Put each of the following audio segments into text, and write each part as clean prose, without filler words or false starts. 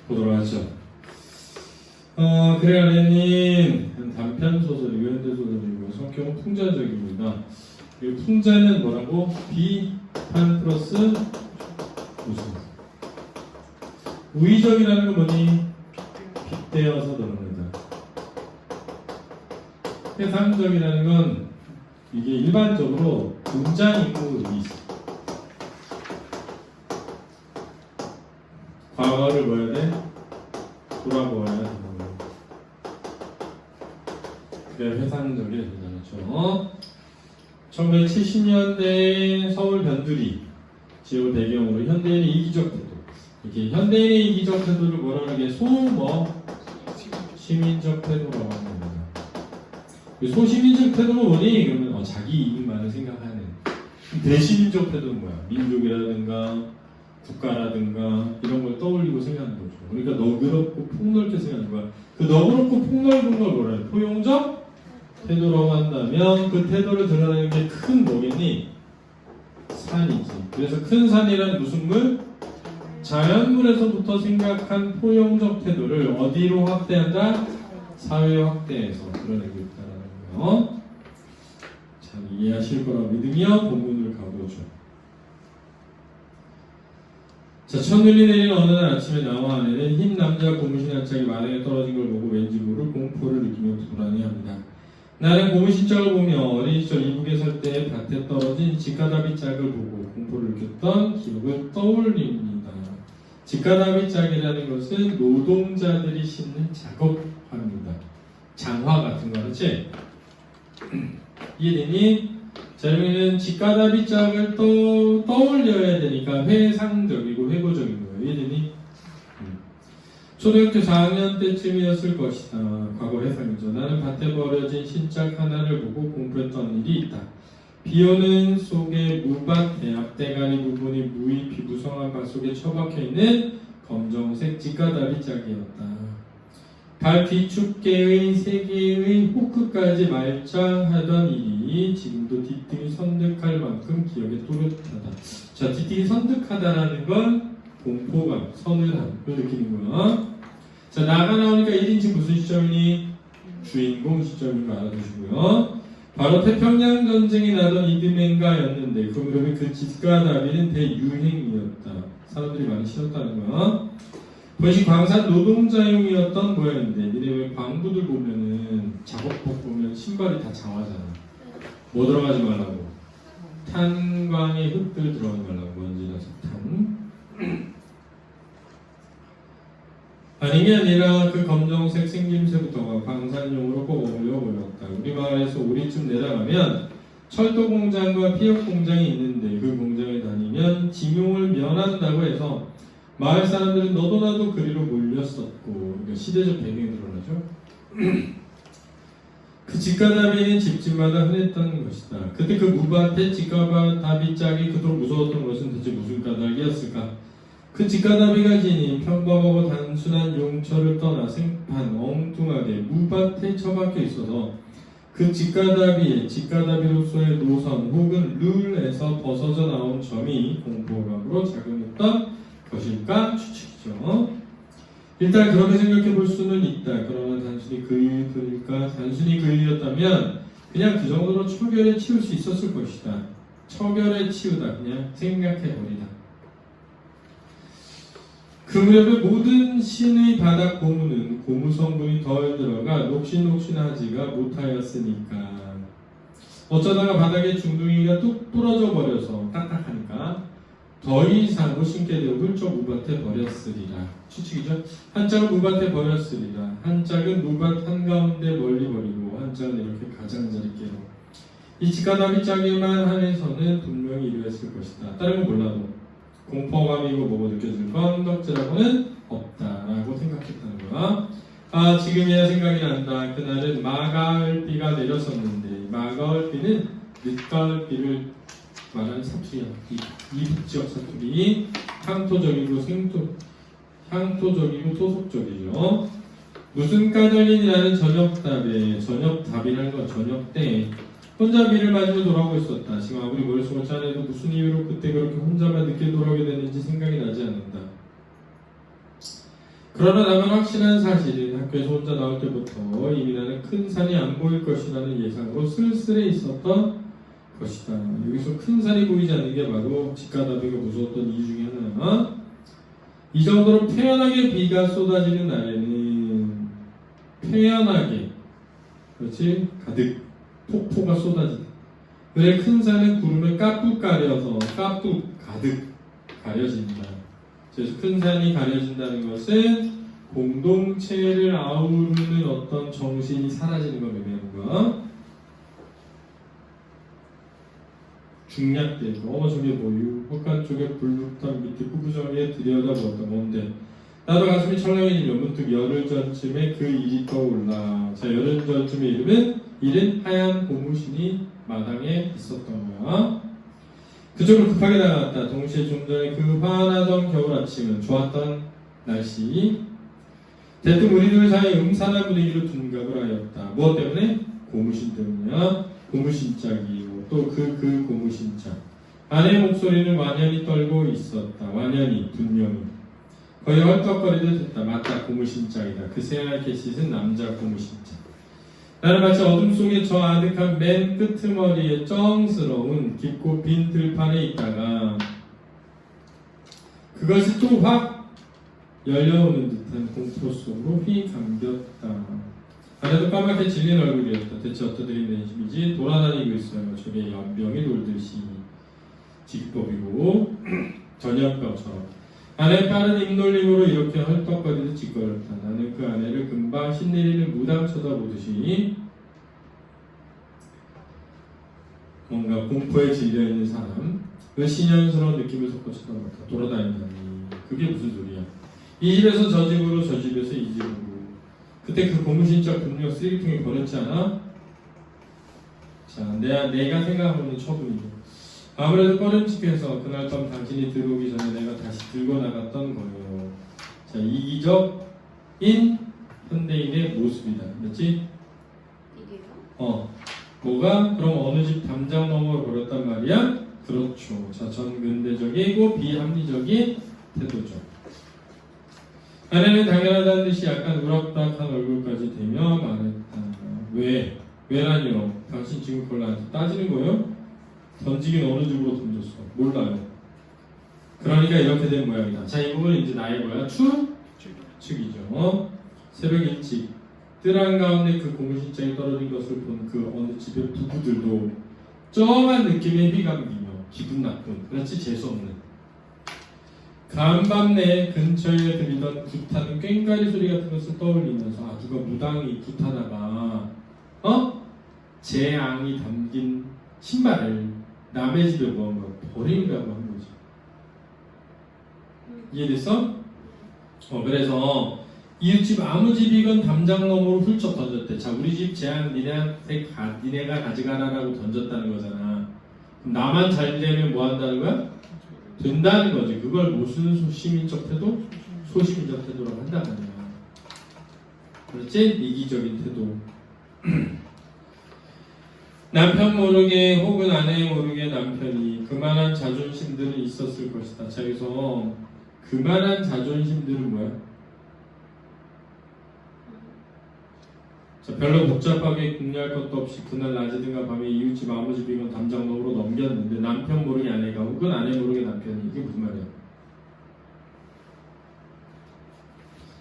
보도록 하죠. 그래 아레닌 단편 소설이고 현대 소설이고 성격은 풍자적입니다. 이 풍자는 뭐라고? 비판 플러스 우수. 우의적이라는 건 뭐니? 빗대어서 드러낸다. 해상적이라는 건 이게 일반적으로 등장인물이 있어. 과거를 뭐 해야 돼? 돌아보아야 되는 거예요. 그게 회상적이 되잖아요. 1970년대 서울 변두리 지역을 배경으로 현대인의 이기적 태도. 이렇게 현대인의 이기적 태도를 뭐라고 하는 게 시민적 태도라고 합니다. 소시민적 태도는 뭐니? 그러면 자기 이익만을 생각하는. 대시민적 태도는 뭐야? 민족이라든가 국가라든가 이런 걸 떠올리고 생각하는 거죠. 그러니까 너그럽고 폭넓게 생각하는 거야. 그 너그럽고 폭넓은 걸 뭐라 해? 포용적 태도라고 한다면 그 태도를 드러내는 게 큰 뭐겠니? 산이지. 그래서 큰 산이란 무슨 물? 자연물에서부터 생각한 포용적 태도를 어디로 확대한다? 사회 확대에서 드러내고 있다는 거. 잘 이해하실 거라고 믿으며 본문을 가보죠. 자, 첫눈이 내리는 어느 날 아침에 나와 아내는 흰 남자 고무신 한 짝이 마당에 떨어진 걸 보고 왠지 모를 공포를 느끼며 불안해합니다. 나는 고무신 짝을 보며 어린 시절 이북에 살 때 밭에 떨어진 직가다비 짝을 보고 공포를 느꼈던 기억을 떠올립니다. 직가다비 짝이라는 것은 노동자들이 심는 작업화입니다. 장화 같은 거 그렇지? 이해되니? 자, 여기는 직가다비 짝을 떠올려야 되니까 회상적이고 회고적인 거예요. 이해되니? 초등학교 4학년 때쯤이었을 것이다. 과거 회상이죠. 나는 밭에 버려진 신짝 하나를 보고 공부했던 일이 있다. 비오는 속에 무밭의 앞대가리 부분이 무의 비부성한 밭 속에 처박혀 있는 검정색 직가다비 짝이었다. 발 뒤축개의 세 개의 호크까지 말짱하던 일이 지금도 뒤등이 선득할 만큼 기억에 또렷하다. 자, 뒤등이 선득하다라는 건 공포감, 서늘함을 느끼는 거야. 자, 나가 나오니까 1인칭 무슨 시점이니? 주인공 시점인 거 알아두시고요. 바로 태평양 전쟁이 나던 이듬해인가였는데 그 무렵에 그 직가다비는 대유행이었다. 사람들이 많이 신었다는 거야. 본시 광산 노동자용이었던 모양인데 니네 왜 광부들 보면은 작업복 보면 신발이 다 장화잖아. 뭐 들어가지 말라고? 탄광의 흙들 들어가지 말라고. 먼지나서 탄. 아닌 게 아니라 그 검정색 생김새부터가 광산용으로 꼭 어울려 보였다. 우리 마을에서 우리쯤 내려가면 철도 공장과 피혁 공장이 있는데 그 공장에 다니면 징용을 면한다고 해서 마을 사람들은 너도 나도 그리로 몰렸었고, 그러니까 시대적 배경이 드러나죠. 그 직가다비는 집집마다 흔했던 것이다. 그때 그 무밭의 직가다비 짝이 그토록 무서웠던 것은 대체 무슨 까닭이었을까? 그 직가다비가 지닌 평범하고 단순한 용처를 떠나 생판 엉뚱하게 무밭에 처박혀 있어서 그 직가다비로서의 노선 혹은 룰에서 벗어져 나온 점이 공포감으로 작용했던 것일까 추측이죠. 일단 그렇게 생각해 볼 수는 있다. 그러나 단순히 그 일일까? 단순히 그 일이었다면 그냥 그 정도로 처결에 치울 수 있었을 것이다. 처결에 치우다. 그냥 생각해 버리다. 그 무렵에 모든 신의 바닥 고무는 고무 성분이 덜 들어가 녹신녹신하지가 못하였으니까 어쩌다가 바닥에 중둥이가 뚝 부러져 버려서 딱딱하니까 더 이상 못 신게 되어 훌쩍 무밭에 버렸으리라. 추측이죠. 한 짝은 무밭에 버렸으리라. 한 짝은 무밭 한가운데 멀리 버리고 한 짝은 이렇게 가장자리께로. 이 직가다비 짝에만 한해서는 분명히 이루었을 것이다. 다른 건 몰라도 공포감이고 뭐고 느껴질 건덕지라고는 없다라고 생각했다는 거야. 아, 지금이야 생각이 난다. 그날은 마가을비가 내렸었는데 마가을비는 늦가을비를 말하는 사투리야. 이 북지역 사투리 향토적이고 향토적이고 토속적이죠. 무슨 까닭이냐는 저녁답이라는 건 저녁 때 혼자 비를 맞으며 돌아오고 있었다. 지금 아무리 머릿속을 짜내도 무슨 이유로 그때 그렇게 혼자만 늦게 돌아오게 됐는지 생각이 나지 않는다. 그러나 다만 확실한 사실은 학교에서 혼자 나올 때부터 이미 나는 큰 산이 안 보일 것이라는 예상으로 쓸쓸해 있었던 것이다. 여기서 큰 산이 보이지 않는 게 바로 집가다비가 무서웠던 이유 중에 하나야. 이 정도로 태연하게 비가 쏟아지는 날에는 태연하게, 그렇지? 가득 폭포가 쏟아진다. 그래 큰 산은 구름에 가득 가려서 가득 가려진다. 그래서 큰 산이 가려진다는 것은 공동체를 아우르는 어떤 정신이 사라지는 걸 의미하는 거야. 중략되고 저게 뭐유 헛간 쪽에 불룩한 밑에 후부정에 들여다보았다. 뭔데? 나도 가슴이 철렁해지며 문득 열흘 전쯤에 그 일이 떠올라. 자, 열흘 전쯤의 일은 하얀 고무신이 마당에 있었던 거야. 그쪽으로 급하게 나갔다. 동시에 좀 전에 그 환하던 겨울 아침은 좋았던 날씨. 대뜸 우리들 사이 음산한 분위기로 둔갑을 하였다. 무엇 때문에? 고무신 때문이야. 고무신짝이고 또 그 고무신짝. 아내의 목소리는 완연히 떨고 있었다. 완연히 분명히. 거의 헐떡거리듯 했다. 맞다. 고무신짝이다. 그 새하얗게 씻은 남자 고무신짝. 나는 마치 어둠 속에 저 아득한 맨 끄트머리에 쩡스러운 깊고 빈 들판에 있다가 그것이 또 확 열려오는 듯한 공포 속으로 휘 감겼다. 안에도 까맣게 질린 얼굴이었다. 대체 어떤 일이 내심이지? 돌아다니고 있어요. 저게 연병이 돌듯이 직법이고 전염병처럼. 아내 빠른 입놀림으로 이렇게 헐떡거리듯 짓거렸다. 나는 그 아내를 금방 신내리는 무당 쳐다보듯이 뭔가 공포에 질려있는 사람, 그 신연스러운 느낌을 섞어 쳐다봤다. 돌아다닌다니 그게 무슨 소리야? 이 집에서 저 집으로 저 집에서 이 집으로. 그때 그 고무신짝 분명 쓰레기통에 버렸지 않아? 자, 내가 생각하는 처분이죠. 아무래도 꺼림칙해서 그날 밤 당신이 들어오기 전에 내가 다시 들고 나갔던 거예요. 자, 이기적인 현대인의 모습이다. 그렇지? 이게요? 뭐가? 그럼 어느 집 담장 너머로 버렸단 말이야? 그렇죠. 자, 전근대적이고 비합리적인 태도죠. 아내는 당연하다는 듯이 약간 우락부락한 얼굴까지 대며 말했다. 왜? 왜라니요? 당신 지금 그걸 나한테 따지는 거예요? 던지긴 어느 집으로 던졌어? 몰라요. 그러니까 이렇게 된 모양이다. 자, 이 부분은 이제 나의 뭐야? 추측이죠. 새벽 일찍 뜰 한가운데 그 고무신장이 떨어진 것을 본 그 어느 집의 부부들도 쩡한 느낌의 휘감기며 기분 나쁜, 그렇지 재수없는 간밤내 근처에 들리던 굿하는 꽹과리 소리 같은 것을 떠올리면서 누가 무당이 굿하다가 재앙이 담긴 신발을 남의 집에 뭔가 버리려고 한 거지. 이해됐어? 그래서 이웃집 아무 집이건 담장 너머로 훌쩍 던졌대. 자, 우리 집 재앙 니네가 가져가라라고 던졌다는 거잖아. 그럼 나만 잘 되면 뭐 한다는 거야? 된다는 거지. 그걸 무슨 시민적 태도? 소시민적 태도라고 한단 말이야. 그렇지? 이기적인 태도. 남편 모르게 혹은 아내 모르게 남편이 그만한 자존심들은 있었을 것이다. 자, 여기서 그만한 자존심들은 뭐야? 자, 별로 복잡하게 궁리할 것도 없이 그날 낮이든가 밤에 이웃집 아무 집이건 담장 너머로 넘겼는데 남편 모르게 아내가 혹은 아내 모르게 남편이. 이게 무슨 말이야?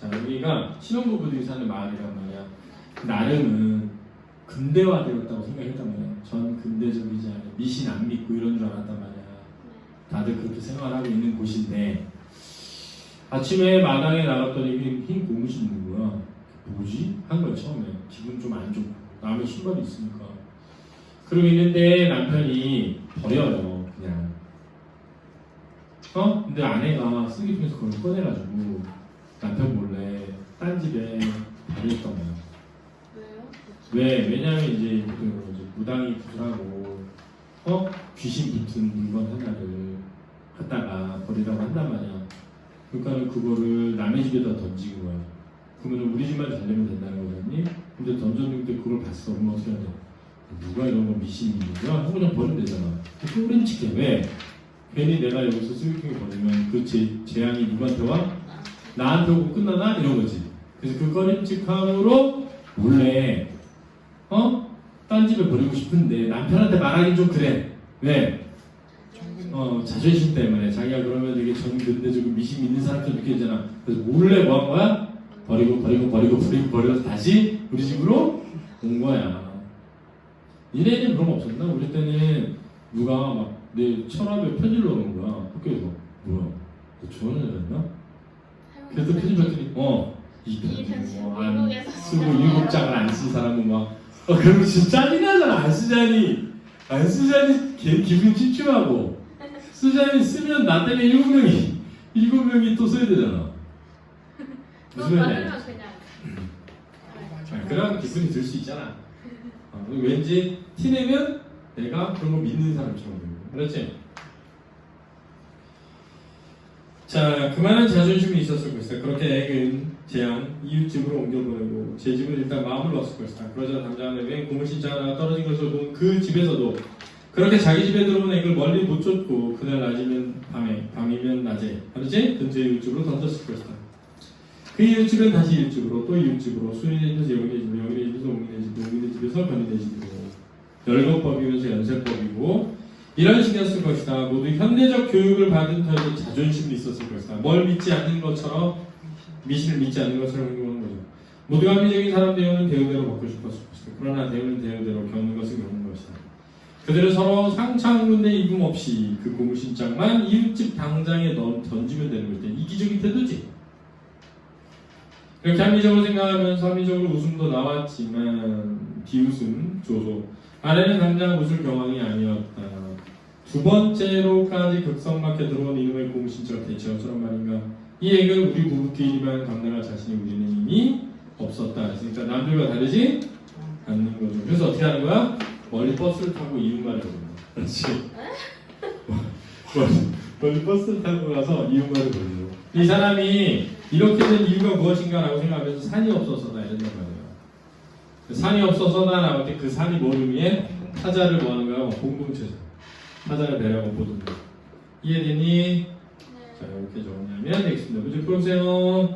자, 여기가 신혼부부들이 사는 마을이란 말이야. 나름은 근대화되었다고 생각했단 말이야. 전 근대적이지 않은 미신 안 믿고 이런 줄 알았단 말이야. 다들 그렇게 생활하고 있는 곳인데 아침에 마당에 나갔더니 흰 고무신 입는 거야. 뭐지? 한 거야 처음에. 기분 좀 안 좋고 남의 신발이 있으니까. 그러고 있는데 남편이 버려요 그냥. 근데 아내가 쓰레기통에서 그걸 꺼내가지고 남편 몰래 딴 집에 버렸던 거야. 왜요? 왜냐면 이제 무당이 구슬하고 귀신 붙은 물건 하나를 갖다가 버리라고 한단 말이야. 그러니까 그거를 남의 집에다 던지는 거야. 그러면 우리 집만 잘 되면 된다는 거잖니? 근데 던졌는데 그걸 봤어. 그러면 어떻게 해야 돼? 누가 이런 거 미신이 있는 거야? 하고 그냥 버리면 되잖아. 꼬림칙해. 왜? 괜히 내가 여기서 쓰레기통에 버리면 그 재앙이 누구한테 와? 나한테 오고 끝나나? 이런 거지. 그래서 그 꺼림칙함으로 몰래 딴 집에 버리고 싶은데 남편한테 말하긴 좀 그래. 왜? 자존심 때문에 자기가 그러면 되게 정근대주고 미심 있는 사람처럼 느껴지잖아. 그래서 몰래 뭐 한 거야? 버리고 다시 우리 집으로 온 거야. 니네는 그런 거 없었나? 우리 때는 누가 막 내 천합에 편지를 넣는 거야. 학교에서. 뭐야? 너 좋아하는 여자였나? 그래서 편지 받더니 이 편지 뭐안 쓰고 7장을 안 쓴 사람은 막 그러면 진짜 짜증나잖아. 안 쓰자니 걔 기분 찝찝하고 쓰자니 쓰면 나 때문에 7명이 또 써야 되잖아. 무슨 말인지 알지? 그런 기분이 들 수 있잖아. 왠지 티내면 내가 그런 거 믿는 사람처럼 보이고. 그렇지? 자, 그만한 자존심이 있었을 것이다. 그렇게 액은 재앙 이웃집으로 옮겨보내고 제 집은 일단 마음을 넣었을 것이다. 그러자 당장에 고물신자 하나 떨어진 것을 본 그 집에서도 그렇게 자기 집에 들어온 액을 멀리 못 쫓고 그날 낮이면 밤에 밤이면 낮에 그렇지? 근처 이웃집으로 던졌을 것이다. 그 이웃집은 다시 이웃집으로 또 이웃집으로 수인의 집에서 영인의 집으로 영인의 집에서 옹인의 집에서 변인의 집으로 열거법이면서 연세법이고 이런 식이었을 것이다. 모두 현대적 교육을 받은 터에도 자존심이 있었을 것이다. 뭘 믿지 않는 것처럼 미신을 믿지 않는 것처럼 행동하는 거죠. 모두가 합리적인 사람 대우는 대우대로 받고 싶었을 것이다. 그러나 대우는 대우대로 겪는 것은 겪는 것이다. 그들은 서로 상창군대 이금 없이 그 고무신장만 이웃집 당장에 던지면 되는 것이다. 이기적인 태도지. 그렇게 합리적으로 생각하면서 합리적으로 웃음도 나왔지만 비웃음, 조소 아내는 당장 웃을 경황이 아니었다. 두 번째로까지 극성맞게 들어온 이놈의 고무신자가 대체 어쩌란 말인가. 이 액을 우리 부부끼리만 감당할 자신이 우리는 이미 없었다. 그러니까 남들과 다르지 않는 거죠. 그래서 어떻게 하는 거야? 멀리 버스를 타고 이웃마을에 오는 거야. 그렇지. 멀리 버스를 타고 가서 이웃마을에 오는 거야. 이 사람이 이렇게 된 이유가 무엇인가라고 생각하면서 산이 없어서다 이런단 말이에요. 산이 없어서다 나올 때 그 산이 뭘 의미해? 타자를 뭐 하는 거야? 공동체죠. 타자를 배려하고 보는 거. 이해되니? 자, 이렇게 적었냐면 되겠습니다. 문제 풀어보세요.